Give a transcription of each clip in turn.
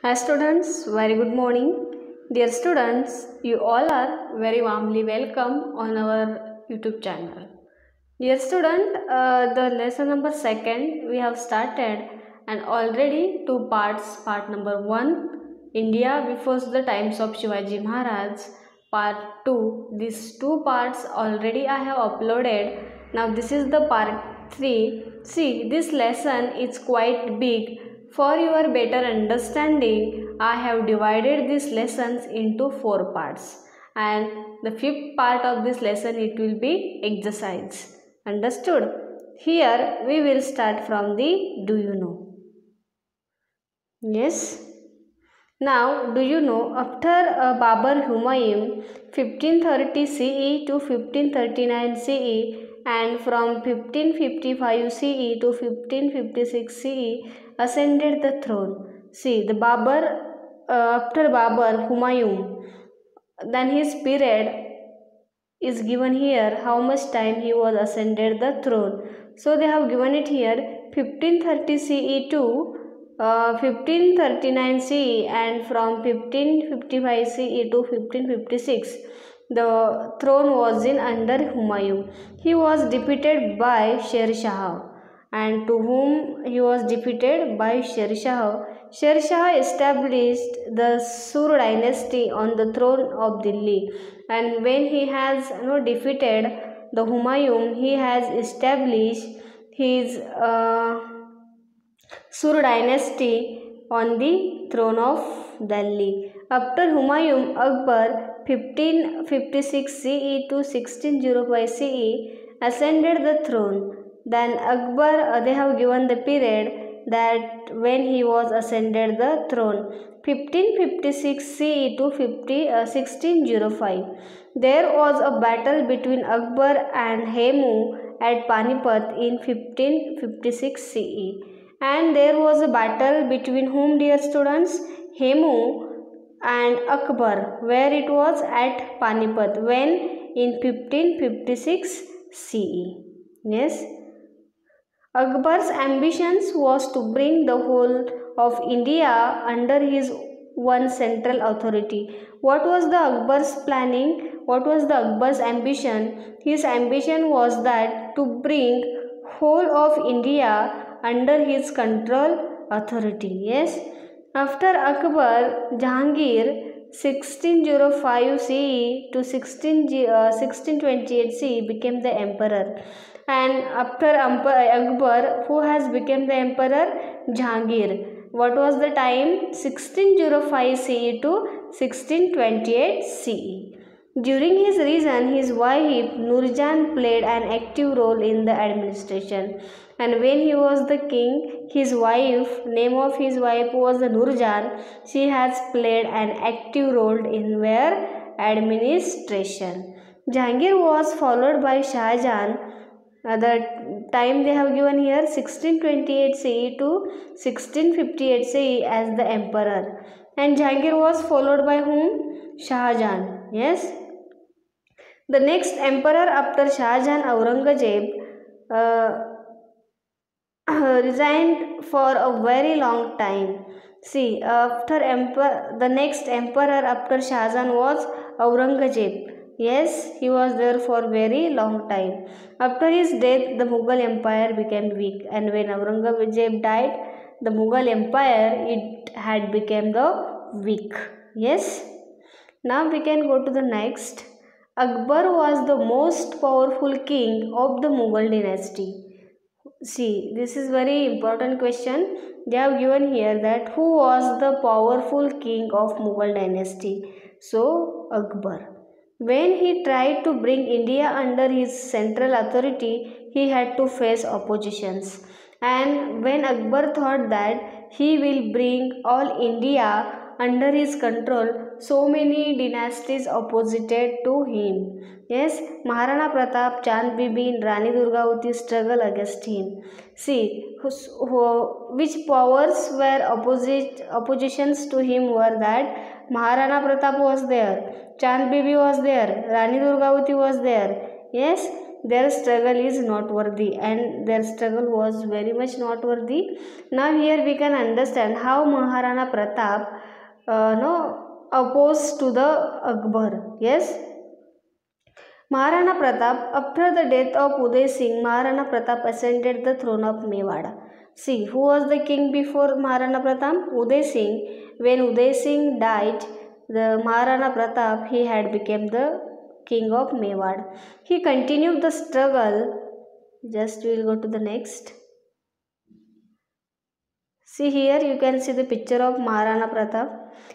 Hi students, very good morning. Dear students, you all are very warmly welcome on our YouTube channel. Dear student, the lesson number 2nd we have started and already two parts. Part number 1, India before the times of Shivaji Maharaj. Part 2, these two parts already I have uploaded. Now this is the part 3. See, this lesson is quite big. For your better understanding, I have divided these lessons into 4 parts, and the 5th part of this lesson it will be exercise. Understood? Here we will start from the do you know. Yes. Now, do you know after Babar Humayun 1530 CE to 1539 CE and from 1555 CE to 1556 CE ascended the throne. See, the Babar after Babar Humayun, then his period is given here, how much time he was ascended the throne. So they have given it here 1530 CE to 1539 CE and from 1555 CE to 1556 the throne was in under Humayun. He was defeated by Sher Shah, and to whom he was defeated by Sher Shah. Sher Shah established the Sur dynasty on the throne of Delhi, and when he has defeated the Humayun, he has established his Sur dynasty on the throne of Delhi. After Humayun, Akbar 1556 CE to 1605 CE ascended the throne. Then Akbar, they have given the period that when he was ascended the throne, 1556 CE to 1605. There was a battle between Akbar and Hemu at Panipat in 1556 CE. And there was a battle between whom, dear students? Hemu and Akbar, where it was at Panipat when in 1556 CE. Yes. Akbar's ambitions was to bring the whole of India under his one central authority. What was the Akbar's planning? What was the Akbar's ambition? His ambition was that to bring whole of India under his control authority. Yes. After Akbar, Jahangir 1605 CE to 1628 CE became the emperor, and after Akbar, who has become the emperor? Jahangir. What was the time? 1605 CE to 1628 CE. During his reign, his wife Nurjan played an active role in the administration, and when he was the king, his wife, name of his wife was Nurjan. She has played an active role in their administration. Jahangir was followed by Shah Jahan. The time they have given here 1628 CE to 1658 CE as the emperor, and Jahangir was followed by whom? Shah Jahan. Yes. The next emperor after Shah Jahan, Aurangzeb, resigned for a very long time. See, the next emperor after Shah Jahan was Aurangzeb. Yes, he was there for very long time. After his death, the Mughal Empire became weak, and when Aurangzeb died, the Mughal Empire it had become the weak. Yes. Now we can go to the next. Akbar was the most powerful king of the Mughal dynasty. See, this is very important question. They have given here that who was the powerful king of Mughal dynasty? So, Akbar. When he tried to bring India under his central authority, he had to face oppositions. And when Akbar thought that he will bring all India under his control, so many dynasties opposed to him. Yes, Maharana Pratap, Chand Bibi, and Rani Durgavati struggle against him. See, which powers were oppositions to him were that Maharana Pratap was there, Chand Bibi was there, Rani Durgavati was there. Yes, their struggle is noteworthy, and their struggle was very much noteworthy. Now here we can understand how Maharana Pratap opposed to the Akbar. Yes, Maharana Pratap, after the death of Uday Singh, Maharana Pratap ascended the throne of Mewada. See, who was the king before Maharana Pratap? Uday Singh. When Uday Singh died, the Maharana Pratap, he had become the king of Mewad. He continued the struggle. Just we will go to the next. See here you can see the picture of Maharana Pratap.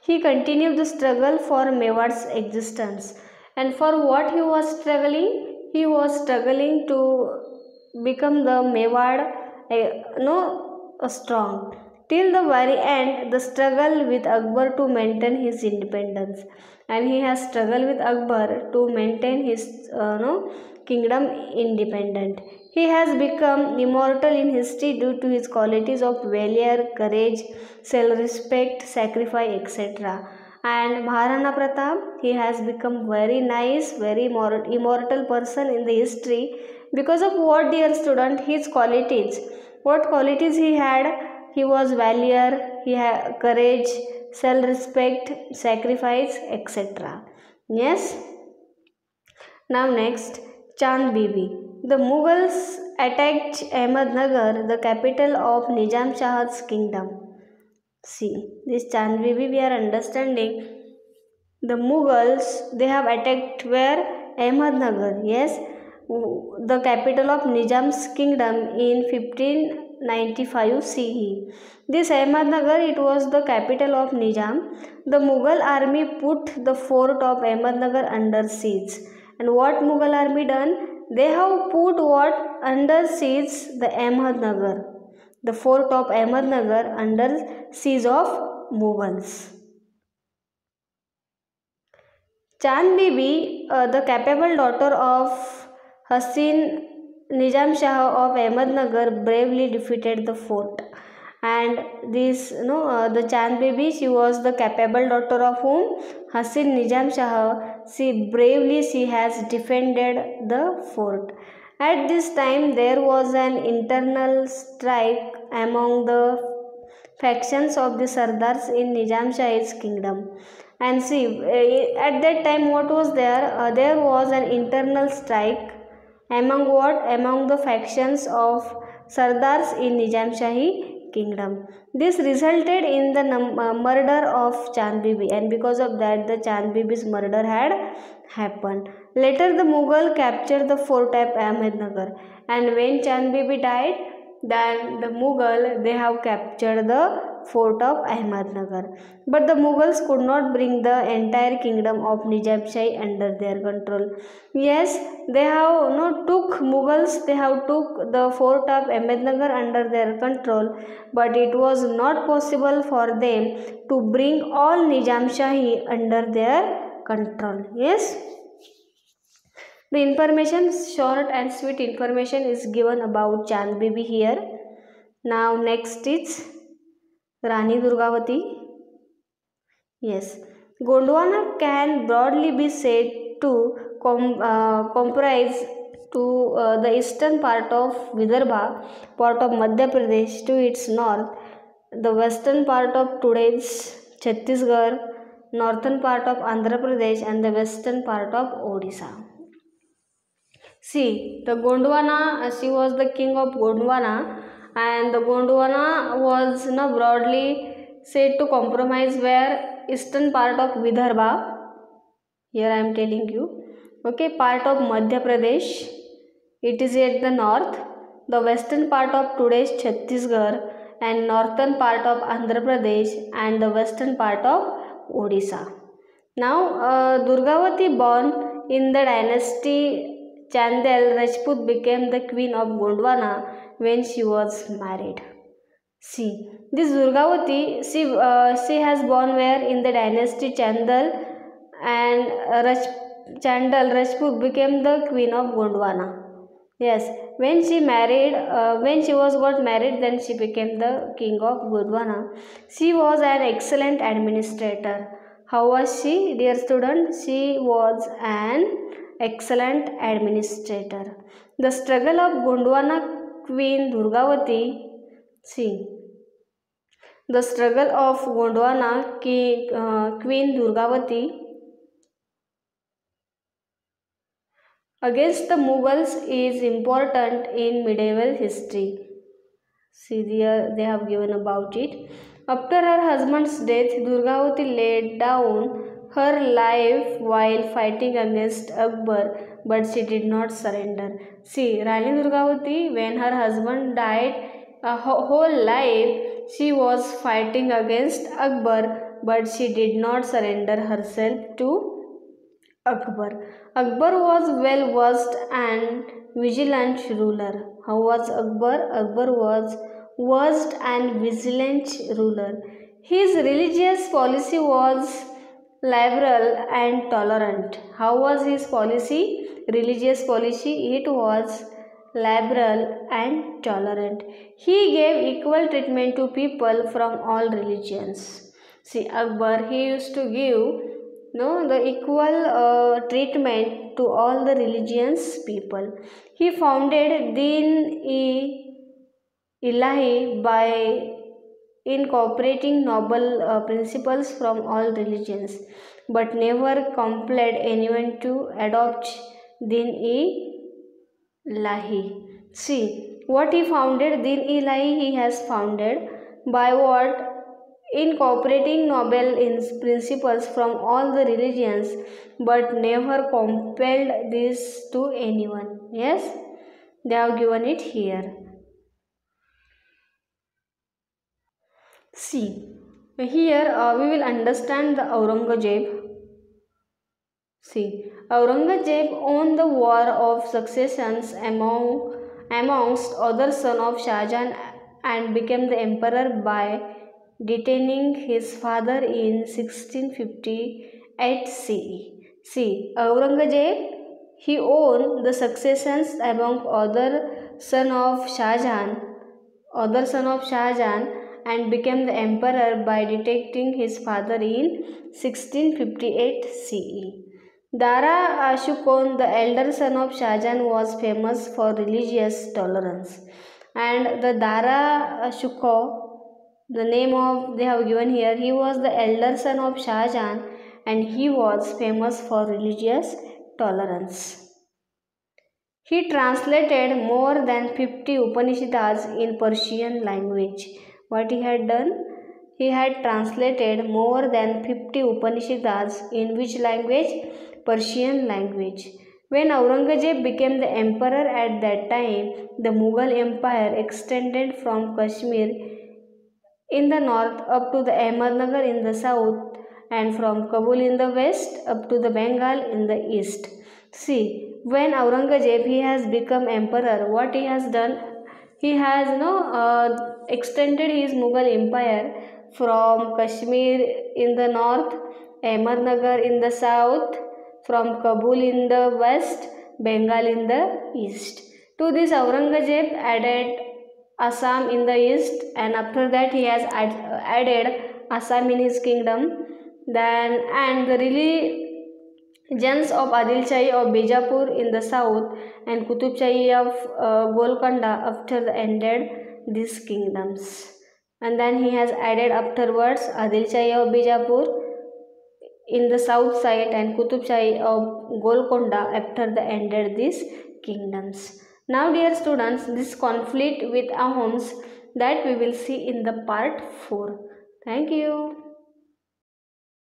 He continued the struggle for Mewad's existence. And for what he was struggling? He was struggling to become the Mewad strong. Till the very end, the struggle with Akbar to maintain his independence. And he has struggled with Akbar to maintain his kingdom independent. He has become immortal in history due to his qualities of valor, courage, self-respect, sacrifice, etc. And Maharana Pratap, he has become very nice, very immortal person in the history because of what, dear student, his qualities. What qualities he had? He was valor, he had courage, self-respect, sacrifice, etc. Yes. Now next, Chand Bibi. The Mughals attacked Ahmednagar, the capital of Nizam Shah's kingdom. See, this Chand Bibi we are understanding. The Mughals, they have attacked where? Ahmednagar, yes, the capital of Nizam's kingdom in 1595 CE. This Ahmednagar, it was the capital of Nizam. The Mughal army put the fort of Ahmednagar under siege. And what Mughal army done? They have put what under siege? The Ahmednagar, the fort of Ahmednagar under siege of Mughals. Chand Bibi, the capable daughter of Hasin Nizam Shah of Ahmednagar, bravely defeated the fort. And this, the Chand Bibi, she was the capable daughter of whom? Hasin Nizam Shah. She has defended the fort. At this time, there was an internal strike among the factions of the Sardars in Nizam Shah's kingdom. And see, at that time, what was there? There was an internal strike among what? Among the factions of Sardars in Nizam Shahi kingdom. This resulted in the murder of Chand Bibi, and because of that, the Chand Bibi's murder had happened. Later, the Mughal captured the fort at Ahmednagar, and when Chand Bibi died, then the Mughal, they have captured the fort of Ahmednagar. But the Mughals could not bring the entire kingdom of Nizamshah under their control. Yes, they have Mughals, they have took the fort of Ahmednagar under their control, but it was not possible for them to bring all Nizamshahi under their control. Yes. The information, short and sweet information, is given about Chand Bibi here. Now next is Rani Durgavati. Yes, Gondwana can broadly be said to comprise to the eastern part of Vidarbha, part of Madhya Pradesh to its north, the western part of today's Chhattisgarh, northern part of Andhra Pradesh, and the western part of Odisha. See, the Gondwana, she was the king of Gondwana, and the Gondwana was broadly said to compromise where eastern part of Vidarbha. Here I am telling you. Okay, part of Madhya Pradesh. It is at the north. The western part of today's Chhattisgarh, and northern part of Andhra Pradesh, and the western part of Odisha. Now, Durgavati, born in the dynasty Chandel, Rajput, became the queen of Gondwana when she was married. See, this Durgavati, she has born where? In the dynasty Chandel, and Chandel Rajput became the queen of Gondwana. Yes, when she married, when she was got married, then she became the king of Gondwana. She was an excellent administrator. How was she, dear student? She was an excellent administrator. The struggle of Gondwana Queen Durgavati, see, the struggle of Gondwana Queen Durgavati against the Mughals is important in medieval history. See, here they have given about it. After her husband's death, Durgavati laid down her life while fighting against Akbar, but she did not surrender. See, Rani Durgavati, when her husband died, a whole life she was fighting against Akbar, but she did not surrender herself to Akbar. Akbar was well versed and vigilant ruler. How was Akbar? Akbar was versed and vigilant ruler. His religious policy was liberal and tolerant. How was his policy? Religious policy, it was liberal and tolerant. He gave equal treatment to people from all religions. See, Akbar, he used to give the equal treatment to all the religions people. He founded Ilahi by incorporating noble principles from all religions, but never compelled anyone to adopt Ilahi. See, what he founded, Ilahi, he has founded by what? Incorporating noble principles from all the religions, but never compelled this to anyone. Yes, they have given it here. See, here we will understand the Aurangzeb. See, Aurangzeb won the war of successions amongst other son of Shah Jahan and became the emperor by detaining his father in 1658 CE. See, Aurangzeb, he owned the successions among other son of Shah Jahan and became the emperor by detecting his father in 1658 CE. Dara Ashokon, the elder son of Shah Jahan, was famous for religious tolerance, and the Dara Ashokon, the name of they have given here, he was the elder son of Shah Jahan and he was famous for religious tolerance. He translated more than 50 Upanishads in Persian language. What he had done? He had translated more than 50 Upanishads in which language? Persian language. When Aurangzeb became the emperor at that time, the Mughal Empire extended from Kashmir in the north up to the Ahmednagar in the south and from Kabul in the west up to the Bengal in the east. See, when Aurangzeb he has become emperor, what he has done? He has extended his Mughal empire from Kashmir in the north, Ahmednagar in the south, from Kabul in the west, Bengal in the east. To this, Aurangzeb added Assam in the east, and after that he has added Assam in his kingdom. Then and the regions of Adil Shahi of Bijapur in the south and Qutub Shahi of Golconda after the ended these kingdoms. And then he has added afterwards Adil Shahi of Bijapur in the south side and Qutub Shahi of Golconda after the ended these kingdoms. Now dear students, this conflict with Ahoms that we will see in the part 4. Thank you.